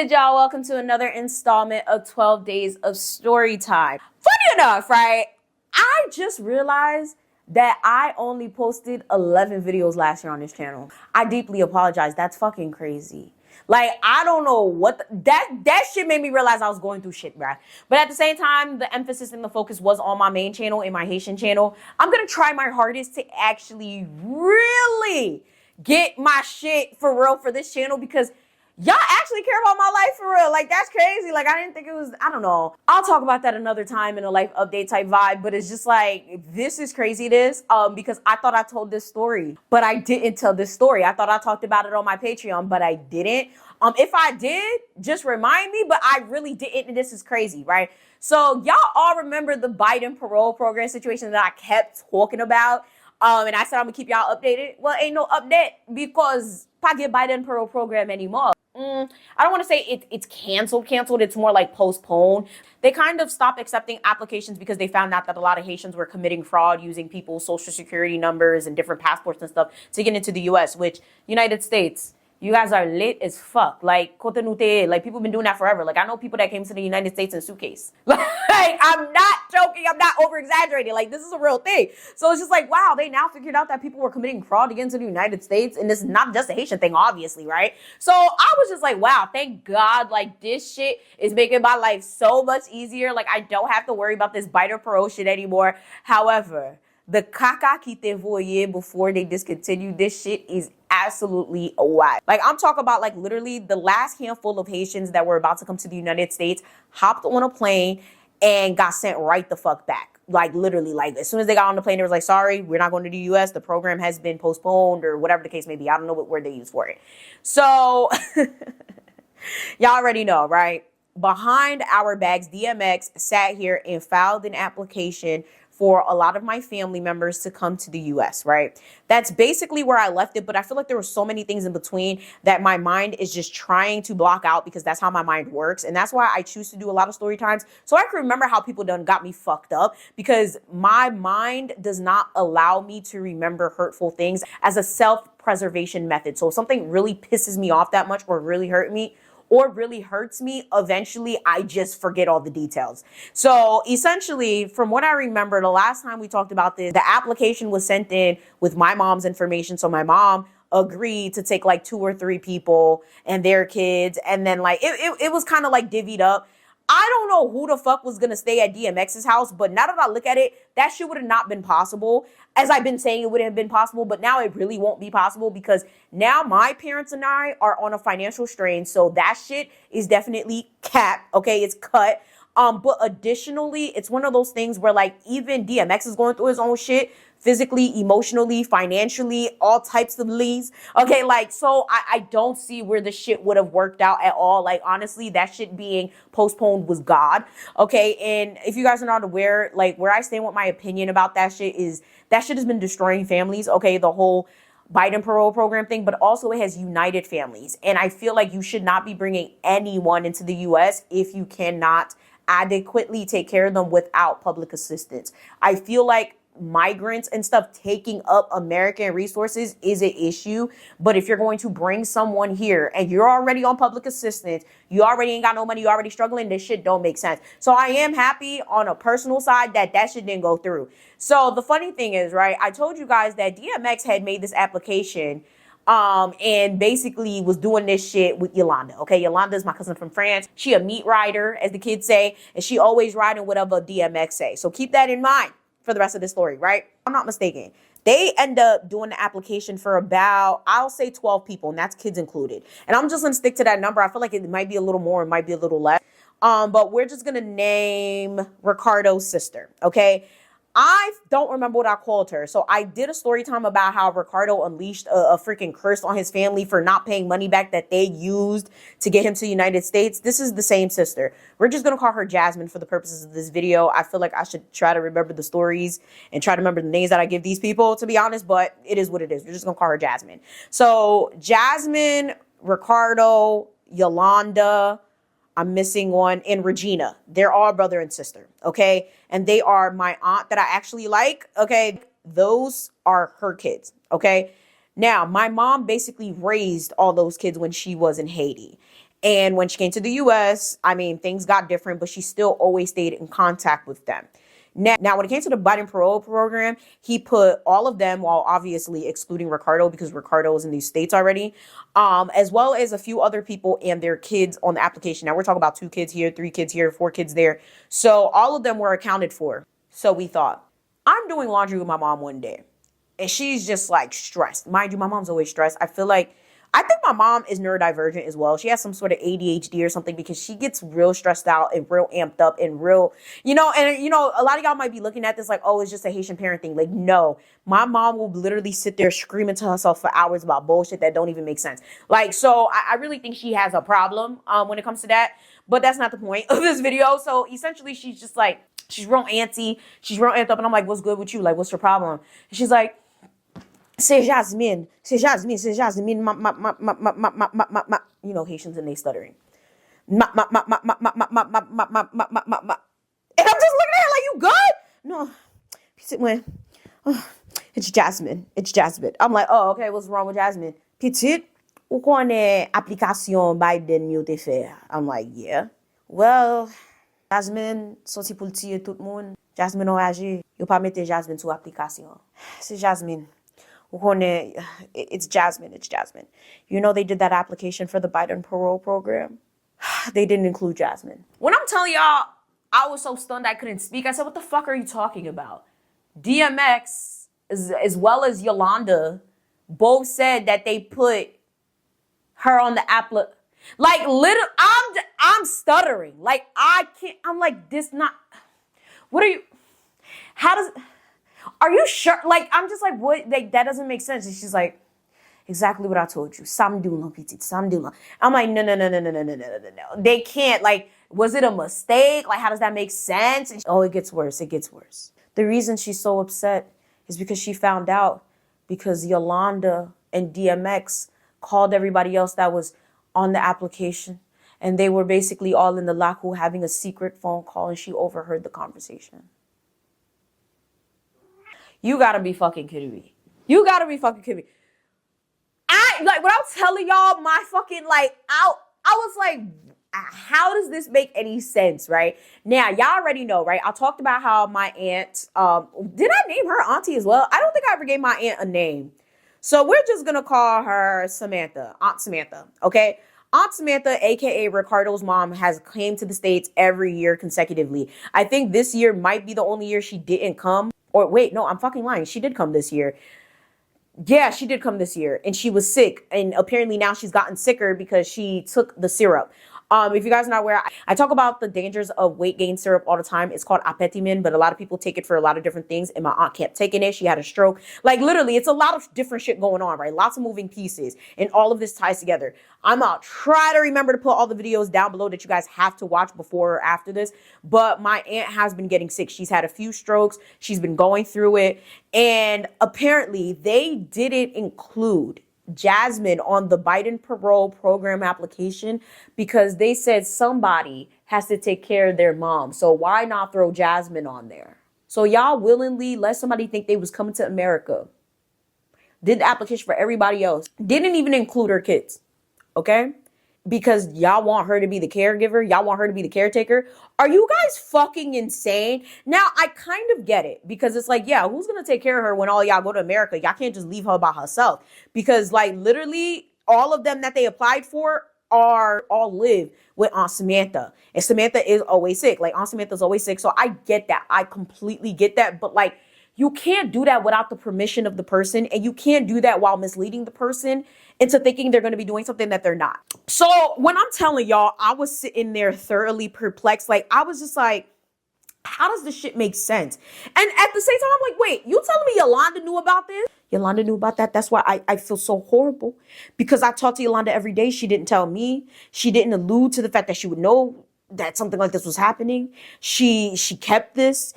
good, y'all? Welcome to another installment of 12 Days of Storytime. Funny enough, right? I just realized that I only posted 11 videos last year on this channel. I deeply apologize. That's fucking crazy. Like, I don't know what that shit made me realize I was going through shit, bruh. But at the same time, the emphasis and the focus was on my main channel and my Haitian channel. I'm gonna try my hardest to actually really get my shit for real for this channel, because y'all actually care about my life for real. Like, that's crazy. Like, I didn't think it was, I don't know. I'll talk about that another time in a life update type vibe, but it's just like, this is crazy, because I thought I told this story, but I didn't tell this story. I thought I talked about it on my Patreon, but I didn't. If I did, just remind me, but I really didn't, and this is crazy, right? So y'all all remember the Biden parole program situation that I kept talking about, and I said I'm gonna keep y'all updated. Well, ain't no update because I get Biden parole program anymore. I don't want to say it's canceled. It's more like postponed. They kind of stopped accepting applications because they found out that a lot of Haitians were committing fraud using people's social security numbers and different passports and stuff to get into the U.S., which United States, you guys are lit as fuck. Like, like, people been doing that forever. Like, I know people that came to the United States in a suitcase. Like, I'm not joking. I'm not over-exaggerating. Like, this is a real thing. So it's just like, wow, they now figured out that people were committing fraud to get into the United States. And this is not just a Haitian thing, obviously, right? So I was just like, wow, thank God. Like, this shit is making my life so much easier. Like, I don't have to worry about this Biden parole shit anymore. However, the caca qui te voyait before they discontinued this shit is absolutely wild. Like, I'm talking about, like, literally the last handful of Haitians that were about to come to the United States hopped on a plane and got sent right the fuck back. Like, literally, like, as soon as they got on the plane, they was like, sorry, we're not going to the U.S. The program has been postponed, or whatever the case may be. I don't know what word they use for it. So y'all already know, right? Behind our bags, DMX sat here and filed an application for a lot of my family members to come to the U.S., right? That's basically where I left it, but I feel like there were so many things in between that my mind is just trying to block out, because that's how my mind works. And that's why I choose to do a lot of story times, so I can remember how people done got me fucked up, because my mind does not allow me to remember hurtful things as a self-preservation method. So if something really pisses me off that much, or really hurts me, eventually I just forget all the details. So essentially, from what I remember, the last time we talked about this, the application was sent in with my mom's information. So my mom agreed to take like 2 or 3 people and their kids. And then like, it was kind of like divvied up. I don't know who the fuck was going to stay at DMX's house, but now that I look at it, that shit would have not been possible. As I've been saying, it wouldn't have been possible, but now it really won't be possible, because now my parents and I are on a financial strain. So that shit is definitely capped. Okay, it's cut. But additionally, it's one of those things where, like, even DMX is going through his own shit, physically, emotionally, financially, all types of leads. Okay, like, so I don't see where the shit would have worked out at all. Like, honestly, that shit being postponed was God. Okay, and if you guys are not aware, like, where I stand with my opinion about that shit is that shit has been destroying families. Okay, the whole Biden parole program thing, but also it has united families. And I feel like you should not be bringing anyone into the U.S. if you cannot adequately take care of them without public assistance. I feel like migrants and stuff taking up American resources is an issue, but if you're going to bring someone here and you're already on public assistance, you already ain't got no money, you already struggling, this shit don't make sense. So I am happy on a personal side that shit didn't go through. So the funny thing is, right, I told you guys that DMX had made this application and basically was doing this shit with Yolanda. Okay, Yolanda is my cousin from France. She a meat rider, as the kids say, and she always riding whatever DMX say. So keep that in mind for the rest of the story, right? I'm not mistaken. They end up doing the application for about, I'll say 12 people, and that's kids included. And I'm just gonna stick to that number. I feel like it might be a little more, it might be a little less. But we're just gonna name Ricardo's sister, okay? I don't remember what I called her. So I did a story time about how Ricardo unleashed a freaking curse on his family for not paying money back that they used to get him to the United States. This is the same sister. We're just going to call her Jasmine for the purposes of this video. I feel like I should try to remember the stories and try to remember the names that I give these people, to be honest, but it is what it is. We're just going to call her Jasmine. So Jasmine, Ricardo, Yolanda, I'm missing one, and Regina. They're all brother and sister, okay? And they are my aunt that I actually like, okay? Those are her kids, okay? Now, my mom basically raised all those kids when she was in Haiti. And when she came to the US, I mean, things got different, but she still always stayed in contact with them. Now, when it came to the Biden parole program, he put all of them, while obviously excluding Ricardo because Ricardo is in these states already, as well as a few other people and their kids on the application. Now, we're talking about 2 kids here, 3 kids here, 4 kids there. So all of them were accounted for. So we thought, I'm doing laundry with my mom one day, and she's just like stressed. Mind you, my mom's always stressed. I think my mom is neurodivergent as well. She has some sort of ADHD or something because she gets real stressed out and real amped up and real, a lot of y'all might be looking at this like, oh, it's just a Haitian parent thing. Like, no, my mom will literally sit there screaming to herself for hours about bullshit that don't even make sense. Like, so I really think she has a problem when it comes to that. But that's not the point of this video. So essentially, she's just like, she's real antsy. She's real amped up. And I'm like, what's good with you? Like, what's your problem? And she's like, c'est Jasmine, you know, Haitians and they stuttering. And I'm just looking at her like, you good? No. It's Jasmine. I'm like, oh, okay, what's wrong with Jasmine? Petite, ou connaît application Biden yo te fait? I'm like, yeah. Well, Jasmine, sorti pour tirer tout le monde. Jasmine enragée. Yo pas mette Jasmine sous application. C'est Jasmine. It's Jasmine. You know, they did that application for the Biden parole program. They didn't include Jasmine. When I'm telling y'all, I was so stunned I couldn't speak. I said, what the fuck are you talking about? DMX, as well as Yolanda, both said that they put her on the like, literally, I'm stuttering. Like, I can't, I'm like, this not, what are you, how does, are you sure? Like, I'm just like, what? Like, that doesn't make sense. And she's like, exactly what I told you. Samdula, petit, samdula. I'm like, no. They can't. Like, was it a mistake? Like, how does that make sense? And it gets worse. The reason she's so upset is because she found out because Yolanda and DMX called everybody else that was on the application. And they were basically all in the laku having a secret phone call, and she overheard the conversation. You gotta be fucking kidding me. Like, when I'm telling y'all my fucking, like, I was like, how does this make any sense, right? Now, y'all already know, right? I talked about how my aunt, did I name her auntie as well? I don't think I ever gave my aunt a name. So we're just gonna call her Samantha, Aunt Samantha, okay? Aunt Samantha, aka Ricardo's mom, has came to the States every year consecutively. I think this year might be the only year she didn't come. Or wait, no, I'm fucking lying. She did come this year. Yeah, she did come this year, and she was sick. And apparently now she's gotten sicker because she took the syrup. If you guys are not aware, I talk about the dangers of weight gain syrup all the time. It's called apetimin, but a lot of people take it for a lot of different things. And my aunt kept taking it. She had a stroke. Like, literally, it's a lot of different shit going on, right? Lots of moving pieces, and all of this ties together. I'm gonna try to remember to put all the videos down below that you guys have to watch before or after this. But my aunt has been getting sick. She's had a few strokes. She's been going through it. And apparently they didn't include Jasmine on the Biden parole program application because they said somebody has to take care of their mom. So why not throw Jasmine on there? So y'all willingly let somebody think they was coming to America. Did the application for everybody else. Didn't even include her kids. Okay? Because y'all want her to be the caregiver. Y'all want her to be the caretaker. Are you guys fucking insane? Now, I kind of get it because it's like, yeah, who's going to take care of her when all y'all go to America? Y'all can't just leave her by herself because, like, literally all of them that they applied for all live with Aunt Samantha. And Samantha is always sick. Like, Aunt Samantha's always sick. So I get that. I completely get that. But, like, you can't do that without the permission of the person. And you can't do that while misleading the person into thinking they're going to be doing something that they're not. So when I'm telling y'all, I was sitting there thoroughly perplexed. Like, I was just like, how does this shit make sense? And at the same time, I'm like, wait, you telling me Yolanda knew about this? Yolanda knew about that. That's why I feel so horrible because I talk to Yolanda every day. She didn't tell me. She didn't allude to the fact that she would know that something like this was happening. She kept this.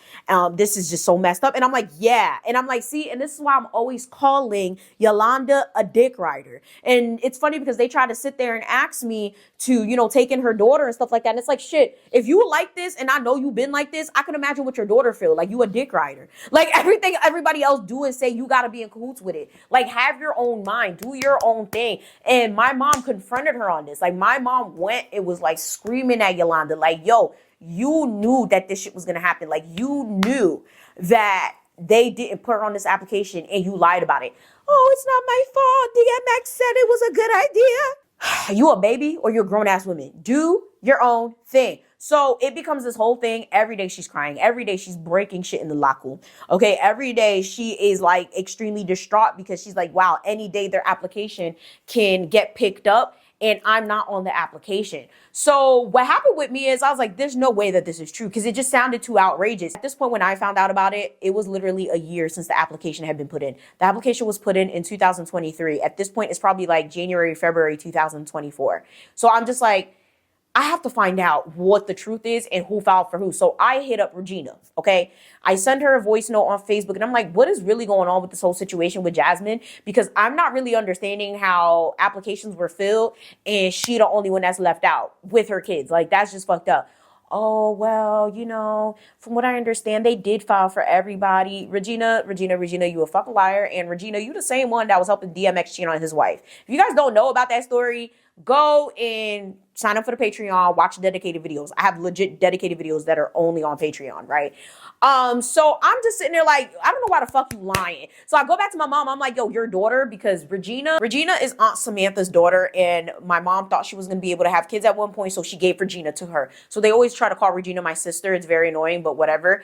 This is just so messed up. And I'm like, yeah. And I'm like, see, and this is why I'm always calling Yolanda a dick rider. And it's funny because they try to sit there and ask me to, you know, take in her daughter and stuff like that. And it's like, shit, if you like this and I know you've been like this, I can imagine what your daughter feel. Like, you a dick rider. Like, everything everybody else do and say, you gotta be in cahoots with it. Like, have your own mind, do your own thing. And my mom confronted her on this. Like, my mom went, it was like screaming at Yolanda, like, yo, you knew that this shit was gonna happen. Like, you knew that they didn't put her on this application and you lied about it. Oh, it's not my fault. DMX said it was a good idea. You a baby or you're a grown-ass woman? Do your own thing. So it becomes this whole thing. Every day she's crying. Every day she's breaking shit in the laku. Okay, every day she is like extremely distraught because she's like, wow, any day their application can get picked up and I'm not on the application. So what happened with me is I was like, there's no way that this is true because it just sounded too outrageous. At this point, when I found out about it, it was literally a year since the application had been put in. The application was put in 2023. At this point, it's probably like January, February 2024. So I'm just like, I have to find out what the truth is and who filed for who. So I hit up Regina, okay? I send her a voice note on Facebook and I'm like, what is really going on with this whole situation with Jasmine? Because I'm not really understanding how applications were filled and she the only one that's left out with her kids. Like, that's just fucked up. Oh, well, you know, from what I understand, they did file for everybody. Regina, you a fucking liar. And Regina, you the same one that was helping DMX cheat on his wife. If you guys don't know about that story, go and sign up for the Patreon, watch dedicated videos. I have legit dedicated videos that are only on Patreon, right? So I'm just sitting there like, I don't know why the fuck you lying. So I go back to my mom. I'm like, yo, your daughter, because Regina is Aunt Samantha's daughter. And my mom thought she was going to be able to have kids at one point. So she gave Regina to her. So they always try to call Regina my sister. It's very annoying, but whatever.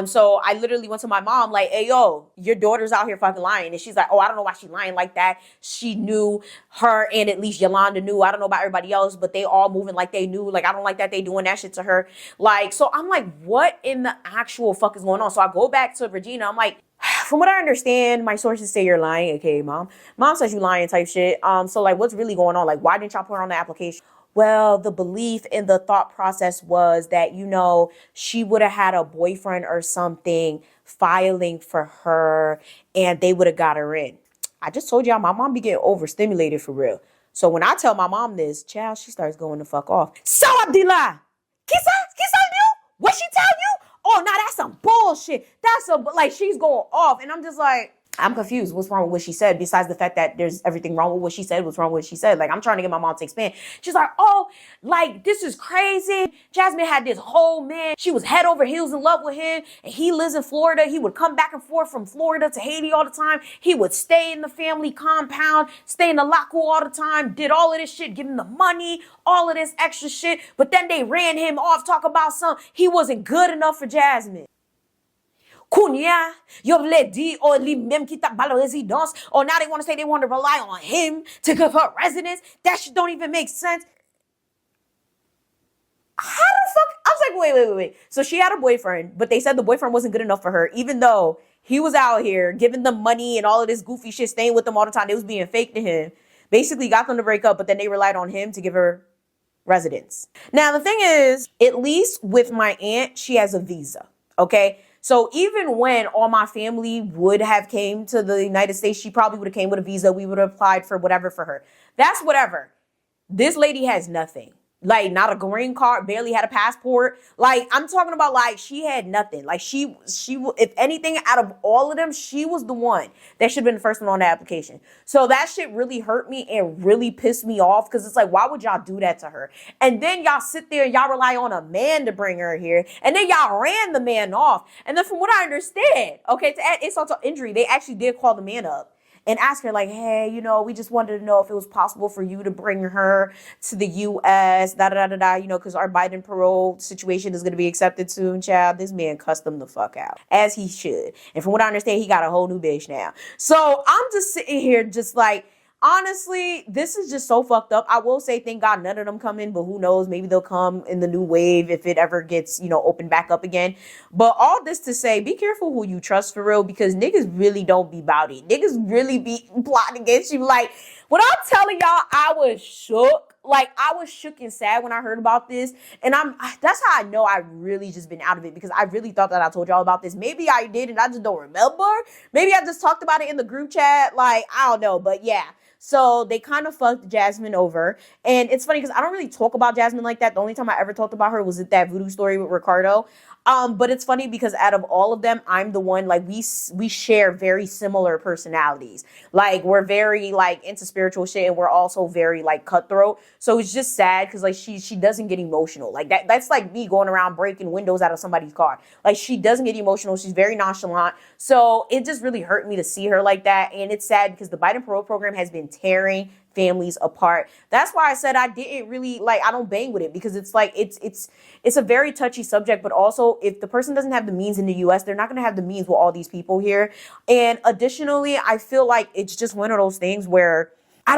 So I literally went to my mom like, hey, yo, your daughter's out here fucking lying. And she's like, oh, I don't know why she's lying like that. She knew her and at least Yolanda knew. I don't know about everybody else, but they all moving like they knew. Like, I don't like that they doing that shit to her. Like, so I'm like, what in the actual fuck is going on? So I go back to Regina. I'm like, from what I understand, my sources say you're lying. Okay, mom says you lying type shit. So like, what's really going on? Like, why didn't y'all put her on the application? Well, the belief and the thought process was that, you know, she would have had a boyfriend or something filing for her and they would have got her in. I just told y'all my mom be getting overstimulated for real. So when I tell my mom this, child, she starts going the fuck off. So Abdullah, Kisa you? What she tell you? Oh, nah, that's some bullshit. That's some, like, she's going off. And I'm just like, I'm confused. What's wrong with what she said? Besides the fact that there's everything wrong with what she said. What's wrong with what she said? Like, I'm trying to get my mom to expand. She's like, oh, like, this is crazy. Jasmine had this whole man. She was head over heels in love with him. And he lives in Florida. He would come back and forth from Florida to Haiti all the time. He would stay in the family compound, stay in the laku all the time, did all of this shit, give him the money, all of this extra shit. But then they ran him off, talk about he wasn't good enough for Jasmine. Kounya, yo vle di or li même ki tap ba residence, or now they want to say they want to rely on him to give her residence. That shit don't even make sense. How the fuck? I was like, wait. So she had a boyfriend, but they said the boyfriend wasn't good enough for her, even though he was out here giving them money and all of this goofy shit, staying with them all the time. They was being fake to him. Basically got them to break up, but then they relied on him to give her residence. Now, the thing is, at least with my aunt, she has a visa, okay? So even when all my family would have came to the United States, she probably would have came with a visa. We would have applied for whatever for her. That's whatever. This lady has nothing. Like, not a green card, barely had a passport. Like, I'm talking about, like, she had nothing. Like, she, if anything, out of all of them, she was the one that should have been the first one on the application. So that shit really hurt me and really pissed me off because it's like, why would y'all do that to her? And then y'all sit there and y'all rely on a man to bring her here. And then y'all ran the man off. And then from what I understand, okay, to add insult to injury, they actually did call the man up and ask her, like, hey, you know, we just wanted to know if it was possible for you to bring her to the U.S., you know, because our Biden parole situation is going to be accepted soon, child. This man cussed them the fuck out, as he should. And from what I understand, he got a whole new bitch now. So I'm just sitting here just like, honestly, this is just so fucked up. I will say, thank God none of them come in, but who knows? Maybe they'll come in the new wave if it ever gets, you know, opened back up again. But all this to say, be careful who you trust for real, because niggas really don't be about it. Niggas really be plotting against you. Like, when I'm telling y'all, I was shook. like, I was shook and sad when I heard about this. And that's how I know I really just been out of it, because I really thought that I told y'all about this. Maybe I did and I just don't remember. Maybe I just talked about it in the group chat. Like, I don't know. But yeah. So they kind of fucked Jasmine over. And it's funny because I don't really talk about Jasmine like that. The only time I ever talked about her was at that Voodoo story with Ricardo. But it's funny because out of all of them, I'm the one, like, we share very similar personalities. Like, we're very, like, into spiritual shit, and we're also very, like, cutthroat. So it's just sad because, like, she doesn't get emotional. Like, that's like me going around breaking windows out of somebody's car. Like, she doesn't get emotional. She's very nonchalant. So it just really hurt me to see her like that. And it's sad because the Biden parole program has been tearing families apart. That's why I said I didn't really, like, I don't bang with it, because it's like, it's a very touchy subject. But also, if the person doesn't have the means in the US, they're not going to have the means with all these people here. And additionally, I feel like it's just one of those things where I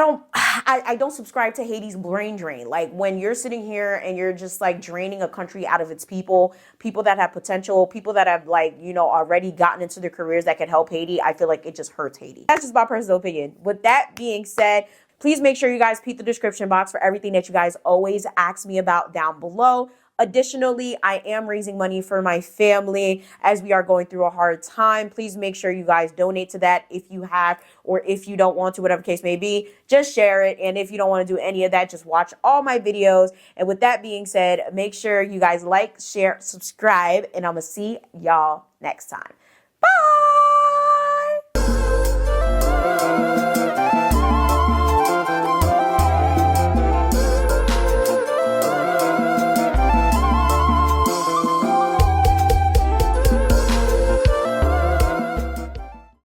don't subscribe to Haiti's brain drain. Like, when you're sitting here and you're just, like, draining a country out of its people that have potential, people that have, like, you know, already gotten into their careers that can help Haiti, I feel like it just hurts Haiti. That's just my personal opinion. With that being said, please make sure you guys peep the description box for everything that you guys always ask me about down below. Additionally, I am raising money for my family as we are going through a hard time. Please make sure you guys donate to that if you have, or if you don't want to, whatever case may be. Just share it. And if you don't want to do any of that, just watch all my videos. And with that being said, make sure you guys like, share, subscribe, and I'm going to see y'all next time. Bye!